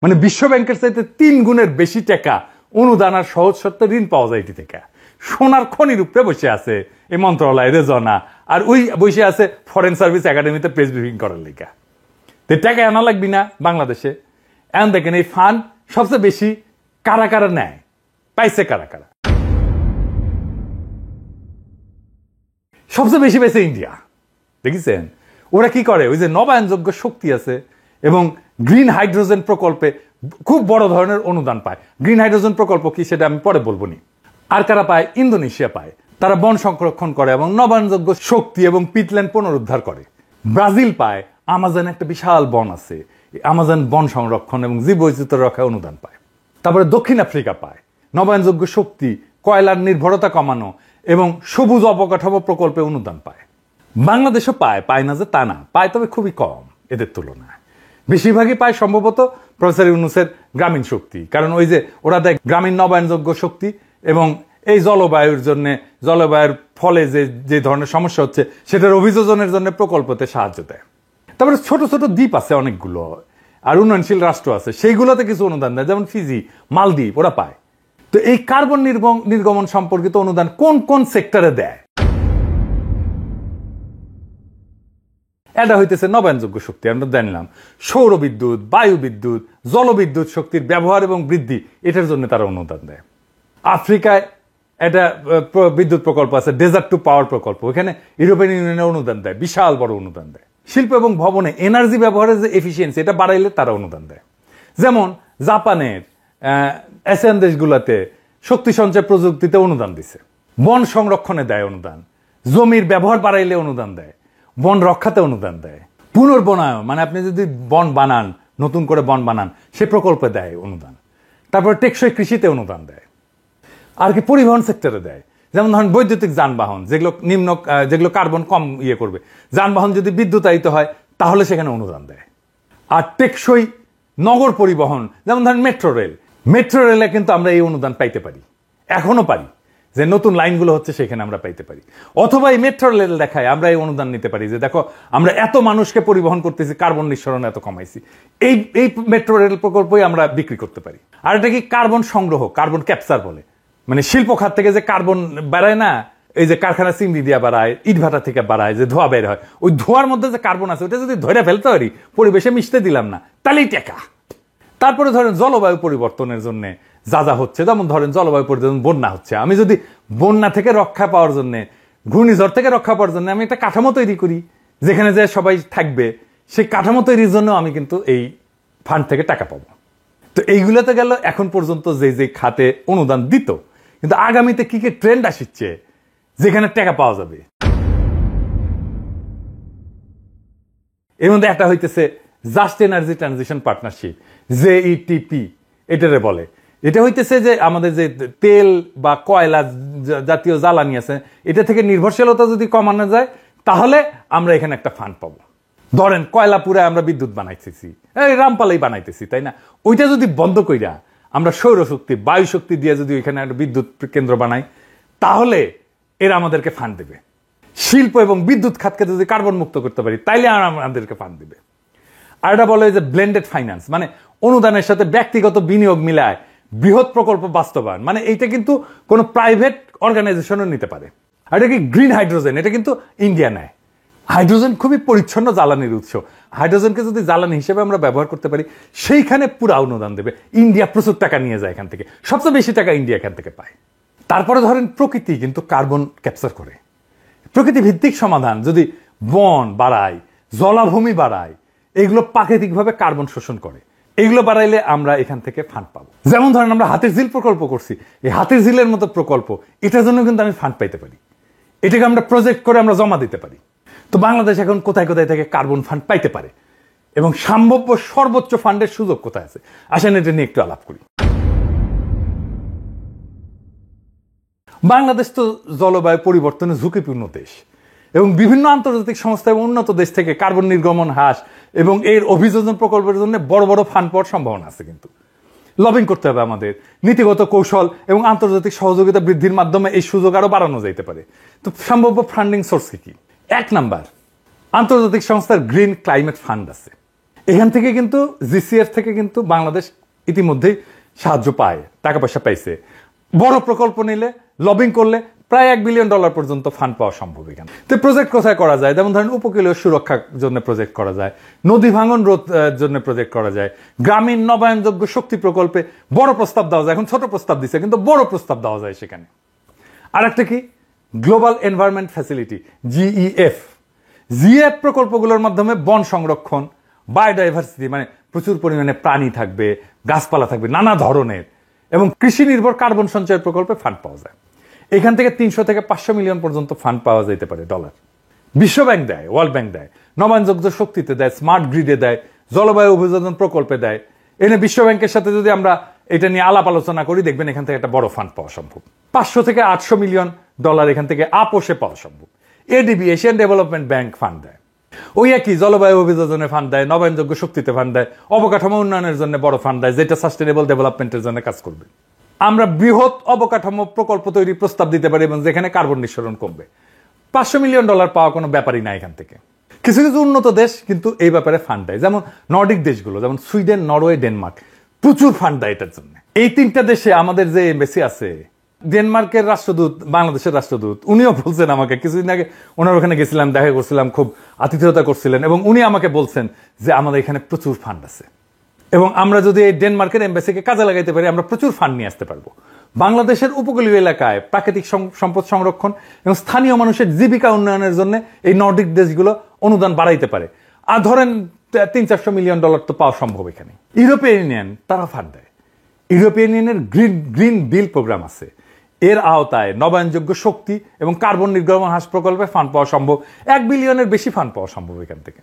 মানে বিশ্ব ব্যাংকের চাইতে 3 গুণের বেশি টাকা অনুদান আর সহজ শর্তে ঋণ পাওয়া যায় এটি থেকে। সোনার খনির উপরে বসে আছে এই মন্ত্রণালয় রেজনা, আর ওই বসে আছে ফরেন সার্ভিস একাডেমিতে প্রেস ব্রিফিং করার লেখা। তো টাকা আনা লাগবি না বাংলাদেশে। এখন দেখেন এই ফান্ড সবচেয়ে বেশি কারা কারা নেয়, পাইছে কারা কারা? সবচেয়ে বেশি পাইছে ইন্ডিয়া। দেখেছেন ওরা কি করে? ওই যে নবায়নযোগ্য শক্তি আছে এবং গ্রিন হাইড্রোজেন প্রকল্পে খুব বড় ধরনের অনুদান পায়। গ্রিন হাইড্রোজেন প্রকল্প কি সেটা আমি পরে বলবো নি। আর কারা পায়? ইন্দোনেশিয়া পায়, তারা বন সংরক্ষণ করে এবং নবায়নযোগ্য শক্তি এবং পিটল্যান্ড পুনরুদ্ধার করে। ব্রাজিল পায়, আমাজনে একটা বিশাল বন আছে, আমাজন বন সংরক্ষণ এবং জীববৈচিত্র্য রক্ষায় অনুদান পায়। তারপরে দক্ষিণ আফ্রিকা পায় নবায়নযোগ্য শক্তি, কয়লার নির্ভরতা কমানো এবং সবুজ অবকাঠামো প্রকল্পে অনুদান পায়। বাংলাদেশও পায়, পায় না যে তা না, পায় তবে খুবই কম এদের তুলনায়। বেশিরভাগই পায় সম্ভবত প্রফেসর ইউনূসের গ্রামীণ শক্তি, কারণ ওই যে ওরা দেয় গ্রামীণ নবায়নযোগ্য শক্তি এবং এই জলবায়ুর জন্য, জলবায়ুর ফলে যে ধরনের সমস্যা হচ্ছে সেটার অভিযোজনের জন্য প্রকল্পতে সাহায্য দেয়। তারপরে ছোট ছোট দ্বীপ আছে অনেকগুলো, আর উন্নয়নশীল রাষ্ট্র আছে, সেইগুলোতে কিছু অনুদান দেয়, যেমন ফিজি, মালদ্বীপ, ওরা পায়। তো এই কার্বন নির্গমন সম্পর্কিত অনুদান কোন কোন সেক্টরে দেয়? এটা হইতেছে নবায়নযোগ্য শক্তি, আমরা জানলাম সৌর বিদ্যুৎ, বায়ু বিদ্যুৎ, জলবিদ্যুৎ শক্তির ব্যবহার এবং বৃদ্ধি, এটার জন্য তারা অনুদান দেয়। আফ্রিকায় একটা বিদ্যুৎ প্রকল্প আছে, ডেজার্ট টু পাওয়ার প্রকল্প, ওখানে ইউরোপিয়ান ইউনিয়নের অনুদান দেয়, বিশাল বড় অনুদান দেয়। শিল্প এবং ভবনে এনার্জি ব্যবহারের যে এফিসিয়েন্সি, এটা বাড়াইলে তারা অনুদান দেয়। যেমন জাপানের এশিয়ান দেশগুলোতে শক্তি সঞ্চয় প্রযুক্তিতে অনুদান দিছে, বন সংরক্ষণে দেয় অনুদান, জমির ব্যবহার বাড়াইলে অনুদান দেয়, বন রক্ষাতে অনুদান দেয়, পুনর্বনায়ন মানে আপনি যদি বন বানান, নতুন করে বন বানান, সে প্রকল্পে দেয় অনুদান। তারপরে টেকসই কৃষিতে অনুদান দেয়। আর কি পরিবহন সেক্টরে দেয়, যেমন ধরেন বৈদ্যুতিক যানবাহন, যেগুলো কার্বন কম করবে, যানবাহন যদি বিদ্যুতায়িত হয় তাহলে সেখানে অনুদান দেয়। আর টেকসই নগর পরিবহন, যেমন ধরেন মেট্রো রেলে কিন্তু আমরা এই অনুদান পাইতে পারি, এখনো পারি, যে নতুন লাইনগুলো হচ্ছে সেখানে আমরা পাইতে পারি। অথবা এই মেট্রো রেল দেখায় আমরা এই অনুদান নিতে পারি, যে দেখো আমরা এত মানুষকে পরিবহন করতেছি, কার্বন নিঃসরণ এত কমাইছি, এই মেট্রো রেল প্রকল্পই আমরা বিক্রি করতে পারি। আর এটা কি কার্বন সংগ্রহ, কার্বন ক্যাপচার বলে, মানে শিল্প খাত থেকে যে কার্বন বাড়ায় না, এই যে কারখানা চিমনি দিয়ে বাড়ায়, ইটভাটা থেকে বাড়ায়, যে ধোঁয়া বের হয়, ওই ধোঁয়ার মধ্যে যে কার্বন আছে ওটা যদি ধরে ফেলতে পারি, পরিবেশে মিশতে দিলাম না, তাহলেই টেকা। তারপরে ধরেন জলবায়ু পরিবর্তনের জন্য যা যা হচ্ছে, যেমন ধরেন জলবায়ু পরিবর্তন, বন্যা হচ্ছে, আমি যদি বন্যা থেকে রক্ষা পাওয়ার জন্য, ঘূর্ণিঝড় থেকে রক্ষা পাওয়ার জন্য আমি একটা কাঠামো তৈরি করি যেখানে যে সবাই থাকবে, সেই কাঠামো তৈরির জন্য আমি কিন্তু এই ফান্ড থেকে টাকা পাবো। তো এইগুলোতে গেল এখন পর্যন্ত যে খাতে অনুদান দিত, কিন্তু আগামীতে কি কি ট্রেন্ড আসছে যেখানে টাকা পাওয়া যাবে। এর মধ্যে একটা হইতেছে just energy transition partnership, JETP এটারে বলে। এটা হইতেছে যে আমাদের যে তেল বা কয়লা জাতীয় জ্বালানি আছে, এটা থেকে নির্ভরশীলতা যদি কমানো যায় তাহলে আমরা এখানে একটা ফান্ড পাবো। ধরেন কয়লা পুরা আমরা বিদ্যুৎ বানাইতেছি, এই রামপালাই বানাইতেছি, তাই না? ওইটা যদি বন্ধ কইরা আমরা সৌরশক্তি, বায়ু শক্তি দিয়ে যদি ওইখানে একটা বিদ্যুৎ কেন্দ্র বানাই, তাহলে এরা আমাদেরকে ফান্ড দেবে। শিল্প এবং বিদ্যুৎ খাতকে যদি কার্বন মুক্ত করতে পারি, তাইলে আমাদেরকে ফান্ড দেবে। আর এটা বলে যে ব্লেন্ডেড ফাইন্যান্স, মানে অনুদানের সাথে ব্যক্তিগত বিনিয়োগ মিলায় বৃহৎ প্রকল্প বাস্তবায়ন, মানে এইটা কিন্তু কোনো প্রাইভেট অর্গানাইজেশনও নিতে পারে। আর এটা কি গ্রিন হাইড্রোজেন, এটা কিন্তু ইন্ডিয়া নেয়। হাইড্রোজেন খুবই পরিচ্ছন্ন জ্বালানির উৎস, হাইড্রোজেনকে যদি জ্বালানি হিসেবে আমরা ব্যবহার করতে পারি, সেইখানে পুরো অনুদান দেবে। ইন্ডিয়া প্রচুর টাকা নিয়ে যায় এখান থেকে, সবচেয়ে বেশি টাকা ইন্ডিয়া এখান থেকে পায়। তারপরে ধরেন প্রকৃতি কিন্তু কার্বন ক্যাপচার করে। প্রকৃতি ভিত্তিক সমাধান, যদি বন বাড়ায়, জলাভূমি বাড়ায়, এগুলো প্রাকৃতিকভাবে কার্বন শোষণ করে, এগুলো বাড়াইলে আমরা এখান থেকে ফান্ড পাবো। যেমন ধরেন আমরা হাতির ঝিল প্রকল্প করছি, এই হাতির ঝিলের মতো প্রকল্প, এটার জন্য কিন্তু আমি ফান্ড পাইতে পারি, এটাকে আমরা প্রজেক্ট করে আমরা জমা দিতে পারি। তো বাংলাদেশ এখন কোথায় কোথায় থেকে কার্বন ফান্ড পাইতে পারে এবং সম্ভাব্য সর্বোচ্চ ফান্ডের সুযোগ কোথায় আছে, আসেন এটা নিয়ে একটু আলাপ করি। বাংলাদেশ তো জলবায়ু পরিবর্তনের ঝুঁকিপূর্ণ দেশ এবং বিভিন্ন আন্তর্জাতিক সংস্থা এবং উন্নত দেশ থেকে কার্বন নির্গমন হ্রাস এবং এর অভিযোজন প্রকল্পের জন্য বড় বড় ফান্ড পাওয়ার সম্ভাবনা আছে। কিন্তু লবিং করতে হবে আমাদের, নীতিগত কৌশল এবং আন্তর্জাতিক সহযোগিতা বৃদ্ধির মাধ্যমে এই সুযোগ আরো বাড়ানো যেতে পারে। তো সম্ভাব্য ফান্ডিং সোর্স কি? 1 নাম্বার, আন্তর্জাতিক সংস্থার গ্রিন ক্লাইমেট ফান্ড আছে। এখান থেকে কিন্তু জিসিএফ থেকে কিন্তু বাংলাদেশ ইতিমধ্যেই সাহায্য পায়, টাকা পয়সা পাইছে। বড় প্রকল্প নিলে, লবিং করলে প্রায় $1 বিলিয়ন পর্যন্ত ফান্ড পাওয়া সম্ভব এখানে। তো প্রজেক্ট কোথায় করা যায়? যেমন ধরেন উপকূলীয় সুরক্ষার জন্য প্রজেক্ট করা যায়, নদী ভাঙন রোধ জন্য প্রজেক্ট করা যায়, গ্রামীণ নবায়নযোগ্য শক্তি প্রকল্পে বড় প্রস্তাব দেওয়া যায়। এখন ছোট প্রস্তাব দিচ্ছে, কিন্তু বড় প্রস্তাব দেওয়া যায় সেখানে। আর একটা কি, গ্লোবাল এনভায়রনমেন্ট ফ্যাসিলিটি, জিএফ প্রকল্পগুলোর মাধ্যমে বন সংরক্ষণ, বায়োডাইভার্সিটি, মানে প্রচুর পরিমাণে প্রাণী থাকবে, গাছপালা থাকবে নানা ধরনের, এবং কৃষি নির্ভর কার্বন সঞ্চয় প্রকল্পে ফান্ড পাওয়া যায়। এখান থেকে 300 থেকে 500 মিলিয়ন পর্যন্ত ফান্ড পাওয়া যেতে পারে ডলার। বিশ্বব্যাংক দেয়, ওয়ার্ল্ড ব্যাংক দেয়, নবায়নযোগ্য শক্তিতে দেয়, স্মার্ট গ্রিডে দেয়, জলবায়ু অভিযোজন প্রকল্পে দেয়। এনে বিশ্বব্যাংকের সাথে যদি আমরা এটা নিয়ে আলাপ আলোচনা করি, দেখবেন এখান থেকে একটা বড় ফান্ড পাওয়া সম্ভব। 500 থেকে 800 মিলিয়ন ডলার এখান থেকে আপোষে পাওয়া সম্ভব। ADB, Asian development bank fund দেয়। ওই একই জলবায়ু অভিযোজনে ফান্ড দেয়, নবায়নযোগ্য শক্তিতে ফান্ড দেয়, অবকাঠামো উন্নয়নের জন্য বড় ফান্ড দেয়, যেটা সাস্টেনেবল ডেভেলপমেন্টের জন্য কাজ করবে। আমরা বৃহৎ অবকাঠামো প্রকল্প তৈরির প্রস্তাব দিতে পারি এবং যেখানে কার্বন নিঃসরণ কমবে। $500 মিলিয়ন পাওয়া কোনো ব্যাপারই না এখান থেকে। কিছু কিছু উন্নত দেশ কিন্তু এই ব্যাপারে ফান্ড দেয়, যেমন নর্ডিক দেশগুলো, যেমন সুইডেন, নরওয়ে, ডেনমার্ক, প্রচুর ফান্ড দেয় এটার জন্য। এই 3টা দেশে আমাদের যে এমবেসি আছে, ডেনমার্কের রাষ্ট্রদূত, বাংলাদেশের রাষ্ট্রদূত, উনিও বলছেন আমাকে, কিছুদিন আগে ওনার ওখানে গেছিলাম, দেখা করছিলাম, খুব আতিথেয়তা করছিলেন, এবং উনি আমাকে বলছেন যে আমাদের এখানে প্রচুর ফান্ড আছে, এবং আমরা যদি এই ডেনমার্কের এমবেসিকে কাজে লাগাইতে পারি, আমরা প্রচুর ফান্ড নিয়ে আসতে পারবো। বাংলাদেশের উপকূলীয় এলাকায় প্রাকৃতিক সম্পদ সংরক্ষণ এবং স্থানীয় মানুষের জীবিকা উন্নয়নের জন্য এই নর্ডিক দেশগুলো অনুদান বাড়াইতে পারে। আর ধরেন $300-400 মিলিয়ন তো পাওয়া সম্ভব এখানে। ইউরোপিয়ান ইউনিয়ন তারা ফান্ড দেয়। ইউরোপিয়ান ইউনিয়নের গ্রিন বিল প্রোগ্রাম আছে, এর আওতায় নবায়নযোগ্য শক্তি এবং কার্বন নির্গমন হ্রাস প্রকল্পে ফান্ড পাওয়া সম্ভব। $1 বিলিয়নের বেশি ফান্ড পাওয়া সম্ভব এখান থেকে।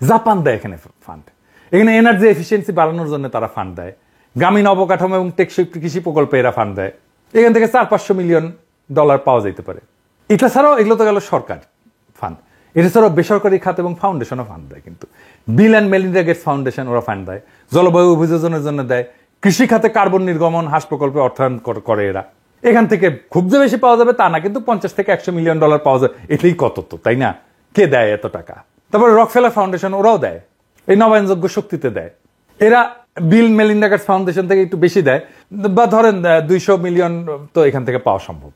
জাপান দেয় এখানে ফান্ড, এখানে এনার্জি এফিসিয়েন্সি বাড়ানোর জন্য তারা ফান্ড দেয়। গ্রামীণ অবকাঠামো এবং টেকসই কৃষি প্রকল্পে এরা ফান্ড দেয়। এখান থেকে $400-500 মিলিয়ন পাওয়া যেতে পারে। এটা ছাড়াও, এগুলো তো গেল সরকার ফান্ড, এটা ছাড়াও বেসরকারি খাত এবং ফাউন্ডেশনও ফান্ড দেয়। কিন্তু Bill and Melinda Gates foundation ওরা ফান্ড দেয়, জলবায়ু অভিযোজনের জন্য দেয়, কৃষি খাতে কার্বন নির্গমন হ্রাস প্রকল্পে অর্থায়ন করে এরা। এখান থেকে খুব যে বেশি পাওয়া যাবে তা না, কিন্তু $50 থেকে $100 মিলিয়ন পাওয়া যায়। এটাই কত, তো তাই না? কে দেয় এত টাকা? তারপরে রকফেলার ফাউন্ডেশন ওরাও দেয়, এই নবায়নযোগ্য শক্তিতে দেয়। এরা বিল মেলিন্ডা গেটস ফাউন্ডেশন থেকে একটু বেশি দেয়, বা ধরেন $200 মিলিয়ন তো এখান থেকে পাওয়া সম্ভব।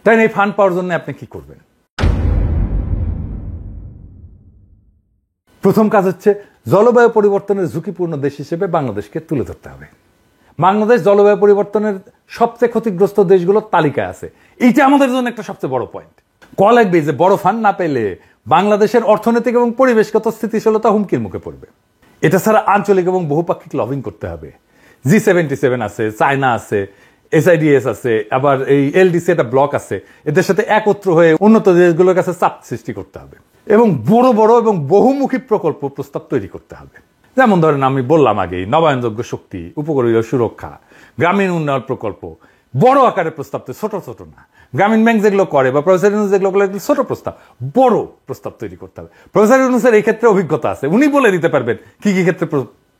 তাই এই ফান্ড পাওয়ার জন্য আপনি কি করবেন? প্রথম কাজ হচ্ছে জলবায়ু পরিবর্তনের ঝুঁকিপূর্ণ দেশ হিসেবে বাংলাদেশকে তুলে ধরতে হবে। বাংলাদেশ জলবায়ু পরিবর্তনের সবচেয়ে ক্ষতিগ্রস্ত দেশগুলোর তালিকায় আছে। এইটা আমাদের জন্য একটা সবচেয়ে বড় পয়েন্ট। লাগবে যে বড় ফান্ড না পেলে বাংলাদেশের অর্থনৈতিক এবং পরিবেশগত স্থিতিশীলতা হুমকির মুখে পড়বে। এটা ছাড়া আঞ্চলিক এবং বহুপাক্ষিক লবিং করতে হবে। G77 আছে, চায়না আছে, SIDS আছে, আবার এই LDC একটা ব্লক আছে, এদের সাথে একত্র হয়ে উন্নত দেশগুলোর কাছে চাপ সৃষ্টি করতে হবে এবং বড় বড় এবং বহুমুখী প্রকল্প প্রস্তাব তৈরি করতে হবে। যেমন ধরেন আমি বললাম আগেই, নবায়নযোগ্য শক্তি, উপকূলীয় সুরক্ষা, গ্রামীণ উন্নয়ন প্রকল্প, বড় আকারের প্রস্তাব, তো ছোট ছোট না। গ্রামীণ ব্যাংক যেগুলো করে বা প্রফেসর ইউনূস যেগুলো করে, ছোট প্রস্তাব, বড় প্রস্তাব তৈরি করতে হবে। প্রফেসর ইউনূসের এই ক্ষেত্রে অভিজ্ঞতা আছে, উনি বলে দিতে পারবেন কি কি ক্ষেত্রে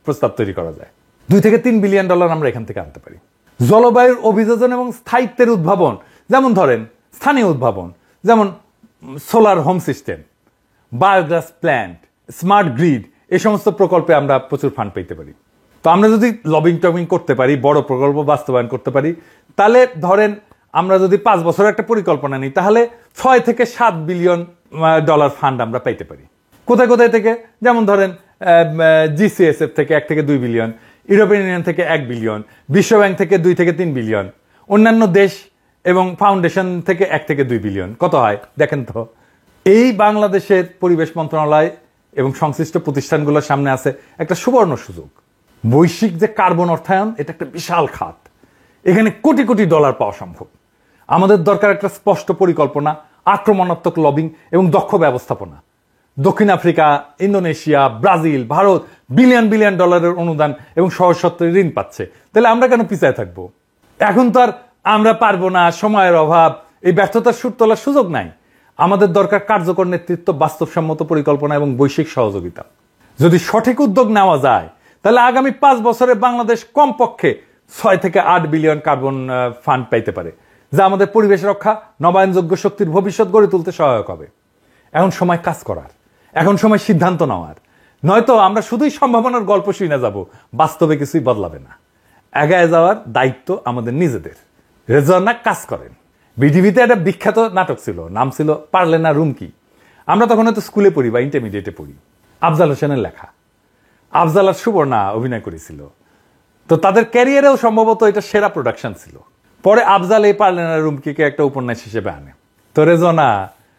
প্রস্তাব তৈরি করা যায়। $2 থেকে $3 বিলিয়ন আমরা এখান থেকে আনতে পারি। জলবায়ুর অভিযোজন এবং স্থায়িত্বের উদ্ভাবন, যেমন ধরেন স্থানীয় উদ্ভাবন, যেমন solar home system, biogas plant, smart grid, এই সমস্ত প্রকল্পে আমরা প্রচুর ফান্ড পেতে পারি। তো আমরা যদি লবিং টবিং করতে পারি, বড় প্রকল্প বাস্তবায়ন করতে পারি, তাহলে ধরেন আমরা যদি 5 বছরের একটা পরিকল্পনা নিই, তাহলে $6 থেকে $7 বিলিয়ন ফান্ড আমরা পাইতে পারি। কোথায় কোথায় থেকে? যেমন ধরেন GCSF থেকে 1 থেকে 2 বিলিয়ন, ইউরোপিয়ান ইউনিয়ন থেকে 1 বিলিয়ন, বিশ্বব্যাংক থেকে 2 থেকে 3 বিলিয়ন, অন্যান্য দেশ এবং ফাউন্ডেশন থেকে 1 থেকে 2 বিলিয়ন। কত হয় দেখেন তো। এই বাংলাদেশের পরিবেশ মন্ত্রণালয় এবং সংশ্লিষ্ট প্রতিষ্ঠানগুলোর সামনে আছে একটা সুবর্ণ সুযোগ। বৈশ্বিক যে কার্বন অর্থায়ন, এটা একটা বিশাল খাত, এখানে কোটি কোটি ডলার পাওয়া সম্ভব। আমাদের দরকার একটা স্পষ্ট পরিকল্পনা, আক্রমণাত্মক লবিং এবং দক্ষ ব্যবস্থাপনা। দক্ষিণ Africa, Indonesia, Brazil, Bharat billion billion ডলারের অনুদান এবং সহজসত্ত্বে ঋণ পাচ্ছে, তাহলে আমরা কেন পিছায় থাকবো? এখন তো আর আমরা পারবো না, সময়ের অভাব, এই ব্যর্থতার সুর তোলার সুযোগ নাই। আমাদের দরকার কার্যকর নেতৃত্ব, বাস্তবসম্মত পরিকল্পনা এবং বৈশ্বিক সহযোগিতা। যদি সঠিক উদ্যোগ নেওয়া যায়, তাহলে আগামী 5 বছরে বাংলাদেশ কমপক্ষে 6 থেকে 8 বিলিয়ন কার্বন ফান্ড পাইতে পারে, যা আমাদের পরিবেশ রক্ষা, নবায়নযোগ্য শক্তির ভবিষ্যৎ গড়ে তুলতে সহায়ক হবে। এখন সময় কাজ করার, এখন সময় সিদ্ধান্ত নেওয়ার। নয়তো আমরা শুধুই সম্ভাবনার গল্প শুনে যাব, বাস্তবে কিছুই বদলাবে না। এগায় যাওয়ার দায়িত্ব আমাদের নিজেদের। রেজওয়ানা কাজ করেন। বিটিভিতে একটা বিখ্যাত নাটক ছিল, নাম ছিল পারলে না রুমকি। আমরা তখন হয়তো স্কুলে পড়ি বা ইন্টারমিডিয়েটে পড়ি। আফজাল হোসেনের লেখা। আফজাল আর সুবর্ণা অভিনয় করেছিল। তো তাদের ক্যারিয়ারেও সম্ভবত এটা সেরা প্রোডাকশন ছিল। পরে আফজাল এই পারলে না রুমকিকে একটা উপন্যাস হিসেবে আনে। তো রেজওয়ানা,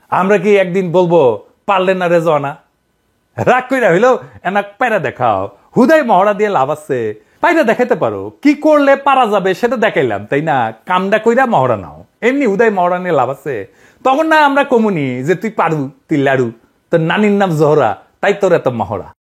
আমরা কি একদিন বলবো পারলে না রেজওয়ানা? রাগ কইরা হইলেও এনা পায়রা দেখাও, হুদাই মহড়া দিয়ে লাভ আছে। পায়রা দেখাইতে পারো, কি করলে পারা যাবে সেটা দেখাইলাম, তাই না? কামডা কইরা মহড়া নাও, এমনি হুদাই মহড়া নিয়ে লাভ আছে। তখন না আমরা কমুনি যে তুই পারু, তুই লাড়ু, তোর নানির নাম জোহরা, তাই তোর এত মহড়া।